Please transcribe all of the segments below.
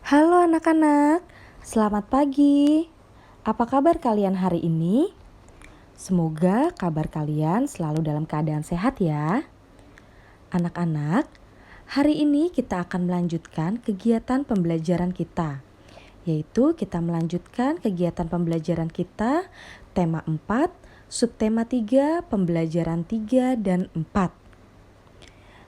Halo anak-anak, selamat pagi. Apa kabar kalian hari ini? Semoga kabar kalian selalu dalam keadaan sehat ya. Anak-anak, hari ini kita akan melanjutkan kegiatan pembelajaran kita, yaitu kita melanjutkan kegiatan pembelajaran kita tema 4, subtema 3, pembelajaran 3 dan 4.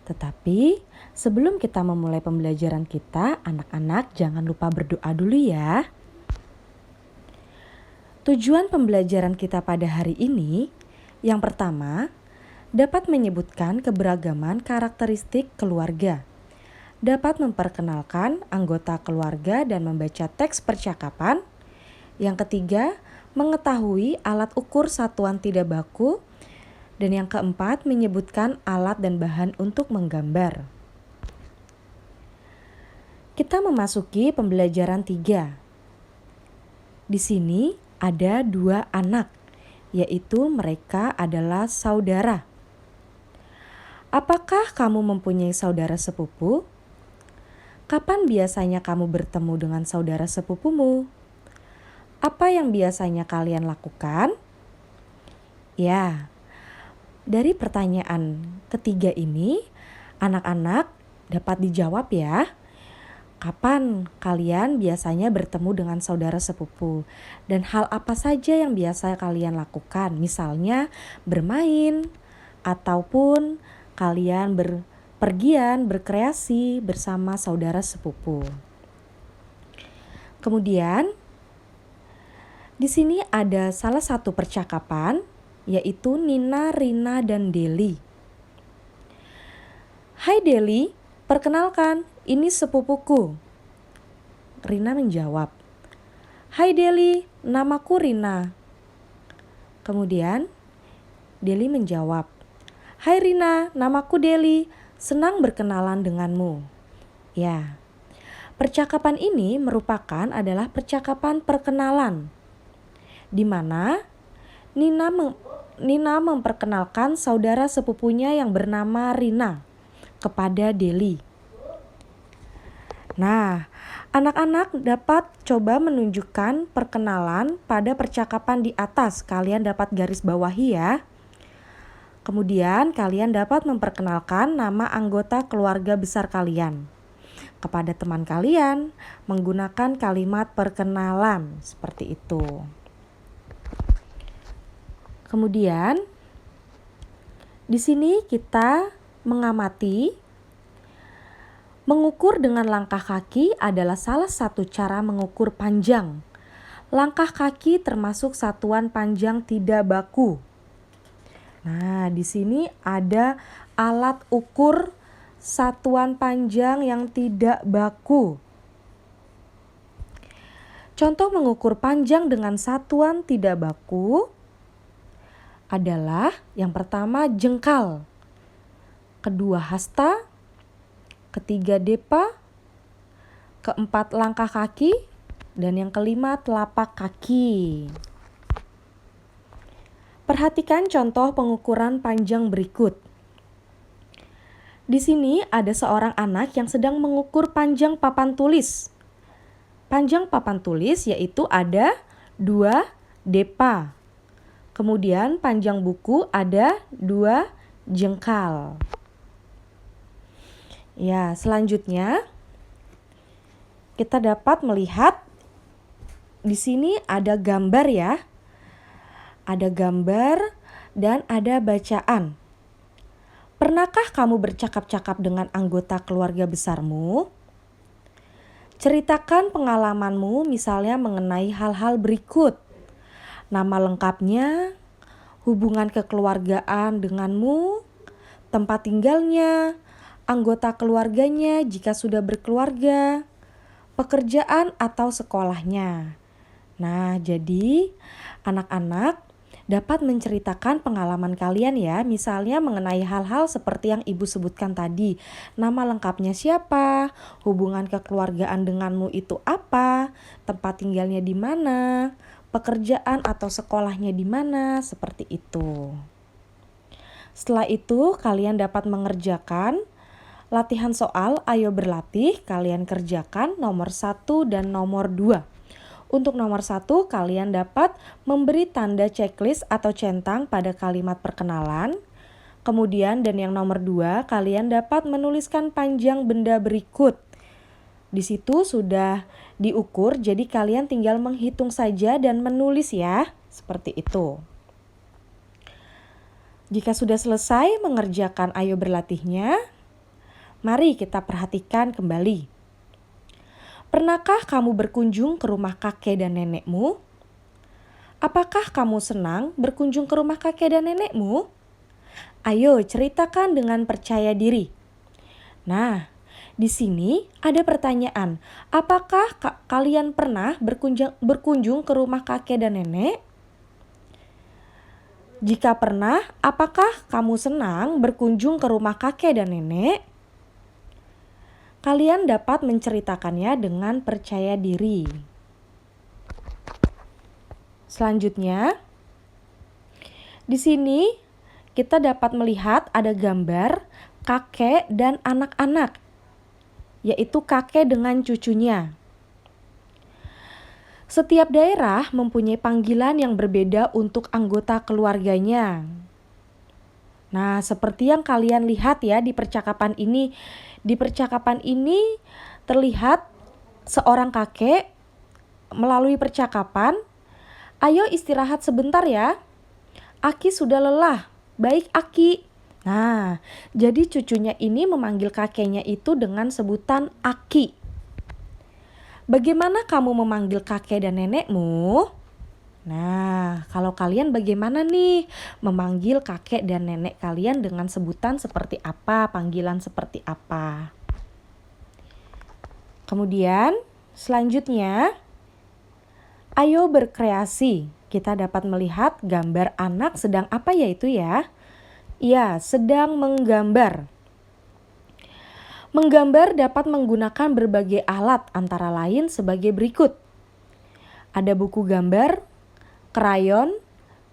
Tetapi sebelum kita memulai pembelajaran kita, anak-anak jangan lupa berdoa dulu ya. Tujuan pembelajaran kita pada hari ini, yang pertama, dapat menyebutkan keberagaman karakteristik keluarga, dapat memperkenalkan anggota keluarga dan membaca teks percakapan. Yang ketiga, mengetahui alat ukur satuan tidak baku. Dan yang keempat, menyebutkan alat dan bahan untuk menggambar. Kita memasuki pembelajaran 3. Di sini ada 2 anak, yaitu mereka adalah saudara. Apakah kamu mempunyai saudara sepupu? Kapan biasanya kamu bertemu dengan saudara sepupumu? Apa yang biasanya kalian lakukan? Ya, dari pertanyaan ketiga ini, anak-anak dapat dijawab ya. Kapan kalian biasanya bertemu dengan saudara sepupu? Dan hal apa saja yang biasa kalian lakukan? Misalnya bermain, ataupun kalian berpergian, berkreasi bersama saudara sepupu. Kemudian, di sini ada salah satu percakapan, yaitu Nina, Rina, dan Deli. Hai Deli, perkenalkan, ini sepupuku. Rina menjawab, Hai Deli, namaku Rina. Kemudian Deli menjawab, Hai Rina, namaku Deli, senang berkenalan denganmu. Ya, percakapan ini adalah percakapan perkenalan, di mana Nina memperkenalkan saudara sepupunya yang bernama Rina kepada Deli. Nah, anak-anak dapat coba menunjukkan perkenalan pada percakapan di atas. Kalian dapat garis bawahi ya. Kemudian kalian dapat memperkenalkan nama anggota keluarga besar kalian kepada teman kalian menggunakan kalimat perkenalan seperti itu. Kemudian di sini kita mengamati mengukur dengan langkah kaki adalah salah satu cara mengukur panjang. Langkah kaki termasuk satuan panjang tidak baku. Nah, di sini ada alat ukur satuan panjang yang tidak baku. Contoh mengukur panjang dengan satuan tidak baku adalah yang pertama jengkal, kedua hasta, ketiga depa, keempat langkah kaki, dan yang kelima telapak kaki. Perhatikan contoh pengukuran panjang berikut. Di sini ada seorang anak yang sedang mengukur panjang papan tulis. Panjang papan tulis yaitu ada 2 depa. Kemudian panjang buku ada 2 jengkal. Ya, selanjutnya kita dapat melihat di sini ada gambar ya. Ada gambar dan ada bacaan. Pernahkah kamu bercakap-cakap dengan anggota keluarga besarmu? Ceritakan pengalamanmu misalnya mengenai hal-hal berikut. Nama lengkapnya, hubungan kekeluargaan denganmu, tempat tinggalnya, anggota keluarganya jika sudah berkeluarga, pekerjaan atau sekolahnya. Nah, jadi anak-anak dapat menceritakan pengalaman kalian ya, misalnya mengenai hal-hal seperti yang Ibu sebutkan tadi. Nama lengkapnya siapa, hubungan kekeluargaan denganmu itu apa, tempat tinggalnya di mana, pekerjaan atau sekolahnya di mana, seperti itu. Setelah itu kalian dapat mengerjakan Latihan soal ayo berlatih kalian kerjakan nomor 1 dan nomor 2. Untuk nomor 1 kalian dapat memberi tanda checklist atau centang pada kalimat perkenalan. Kemudian dan yang nomor 2 kalian dapat menuliskan panjang benda berikut. Di situ sudah diukur, jadi kalian tinggal menghitung saja dan menulis ya, seperti itu. Jika sudah selesai mengerjakan ayo berlatihnya, mari kita perhatikan kembali. Pernahkah kamu berkunjung ke rumah kakek dan nenekmu? Apakah kamu senang berkunjung ke rumah kakek dan nenekmu? Ayo ceritakan dengan percaya diri. Nah, di sini ada pertanyaan. Apakah kalian pernah berkunjung ke rumah kakek dan nenek? Jika pernah, apakah kamu senang berkunjung ke rumah kakek dan nenek? Kalian dapat menceritakannya dengan percaya diri. Selanjutnya, di sini kita dapat melihat ada gambar kakek dan anak-anak, yaitu kakek dengan cucunya. Setiap daerah mempunyai panggilan yang berbeda untuk anggota keluarganya. Nah, seperti yang kalian lihat ya di percakapan ini. Di percakapan ini terlihat seorang kakek melalui percakapan, "Ayo istirahat sebentar ya. Aki sudah lelah. Baik Aki." Nah, jadi cucunya ini memanggil kakeknya itu dengan sebutan Aki. Bagaimana kamu memanggil kakek dan nenekmu? Nah, kalau kalian bagaimana nih memanggil kakek dan nenek kalian dengan sebutan seperti apa, panggilan seperti apa? Kemudian, selanjutnya, ayo berkreasi. Kita dapat melihat gambar anak sedang apa yaitu ya? Iya, sedang menggambar. Menggambar dapat menggunakan berbagai alat antara lain sebagai berikut. Ada buku gambar, krayon,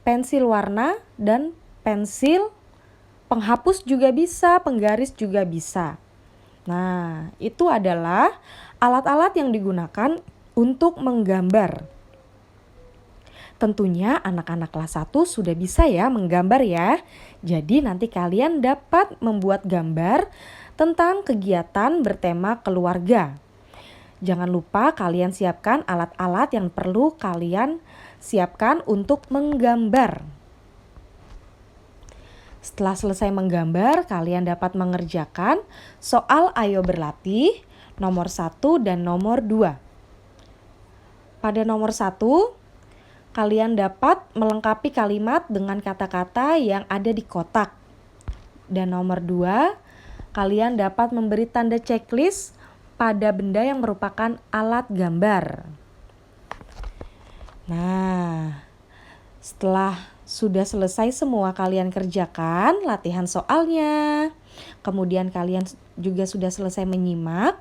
pensil warna, dan pensil. Penghapus juga bisa, penggaris juga bisa. Nah, itu adalah alat-alat yang digunakan untuk menggambar. Tentunya anak-anak kelas 1 sudah bisa ya menggambar ya. Jadi nanti kalian dapat membuat gambar tentang kegiatan bertema keluarga. Jangan lupa kalian siapkan alat-alat yang perlu kalian siapkan untuk menggambar. Setelah selesai menggambar, kalian dapat mengerjakan soal ayo berlatih nomor 1 dan nomor 2. Pada nomor 1, kalian dapat melengkapi kalimat dengan kata-kata yang ada di kotak. Dan nomor 2, kalian dapat memberi tanda checklist pada benda yang merupakan alat gambar. Nah, setelah sudah selesai semua kalian kerjakan latihan soalnya. Kemudian kalian juga sudah selesai menyimak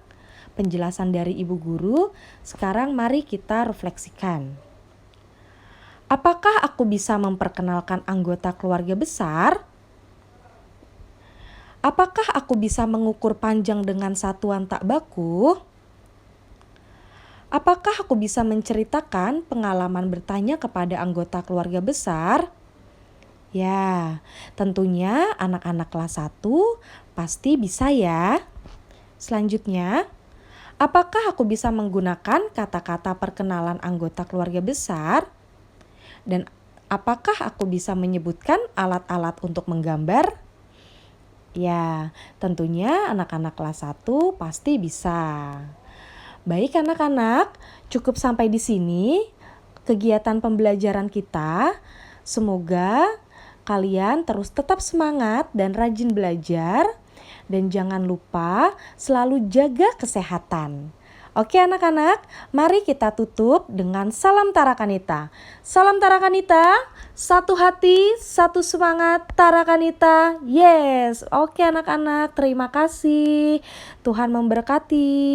penjelasan dari ibu guru. Sekarang mari kita refleksikan. Apakah aku bisa memperkenalkan anggota keluarga besar? Apakah aku bisa mengukur panjang dengan satuan tak baku? Apakah aku bisa menceritakan pengalaman bertanya kepada anggota keluarga besar? Ya, tentunya anak-anak kelas 1 pasti bisa ya. Selanjutnya, apakah aku bisa menggunakan kata-kata perkenalan anggota keluarga besar? Dan apakah aku bisa menyebutkan alat-alat untuk menggambar? Ya, tentunya anak-anak kelas 1 pasti bisa. Baik anak-anak, cukup sampai di sini kegiatan pembelajaran kita. Semoga kalian terus tetap semangat dan rajin belajar. Dan jangan lupa selalu jaga kesehatan. Oke anak-anak, mari kita tutup dengan salam Tarakanita. Salam Tarakanita, satu hati, satu semangat Tarakanita. Yes, oke anak-anak, terima kasih. Tuhan memberkati.